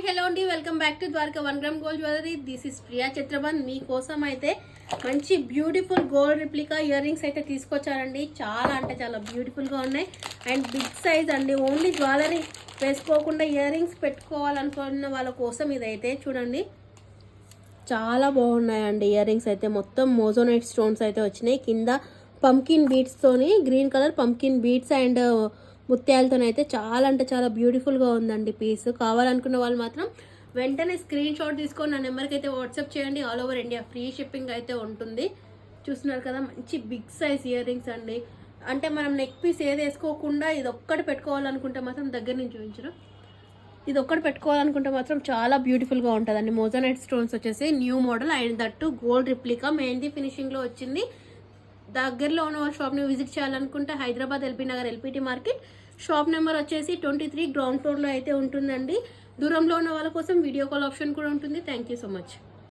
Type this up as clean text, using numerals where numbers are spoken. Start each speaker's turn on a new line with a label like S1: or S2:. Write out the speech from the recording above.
S1: Hello అండి, welcome back to Dwaraka 1 gram gold jewellery. This is Priya Chitrabandh. మీకోసం అయితే మంచి beautiful gold replica earrings అయితే తీసుకొచ్చారండి. చాలా అంటే చాలా బ్యూటిఫుల్గా ఉన్నాయి అండ్ బిగ్ సైజ్ అండి. ఓన్లీ జ్యువెలరీ వేసుకోకుండా ఇయర్ రింగ్స్ పెట్టుకోవాలనుకున్న వాళ్ళ కోసం ఇదైతే చూడండి, చాలా బాగున్నాయండి. ఇయర్ రింగ్స్ అయితే మొత్తం మోజోనైట్ స్టోన్స్ అయితే వచ్చినాయి. కింద పంకిన్ బీడ్స్తోని green colour pumpkin beads and ముత్యాలతోనైతే చాలా అంటే చాలా బ్యూటిఫుల్గా ఉందండి పీస్. కావాలనుకున్న వాళ్ళు మాత్రం వెంటనే స్క్రీన్ షాట్ తీసుకొని నా నెంబర్కి అయితే వాట్సాప్ చేయండి. All over India free shipping అయితే ఉంటుంది. చూస్తున్నారు కదా, మంచి బిగ్ సైజ్ ఇయర్ రింగ్స్ అండి. అంటే మనం నెక్ పీస్ ఏది వేసుకోకుండా ఇది ఒక్కటి పెట్టుకోవాలనుకుంటే మాత్రం దగ్గర నుంచి చూపించడం, ఇది ఒక్కటి పెట్టుకోవాలనుకుంటే మాత్రం చాలా బ్యూటిఫుల్గా ఉంటుందండి. మోజోనైట్ స్టోన్స్ వచ్చేసి new model and that gold replica mehndi ఫినిషింగ్లో వచ్చింది. దగ్గరలో ఉన్న వాళ్ళ షాప్ని విజిట్ చేయాలనుకుంటే Hyderabad LB Nagar LPT market shop number వచ్చేసి 23 గ్రౌండ్ ఫ్లోర్లో అయితే ఉంటుందండి. దూరంలో ఉన్న వాళ్ళ కోసం వీడియో కాల్ ఆప్షన్ కూడా ఉంటుంది. Thank you so much.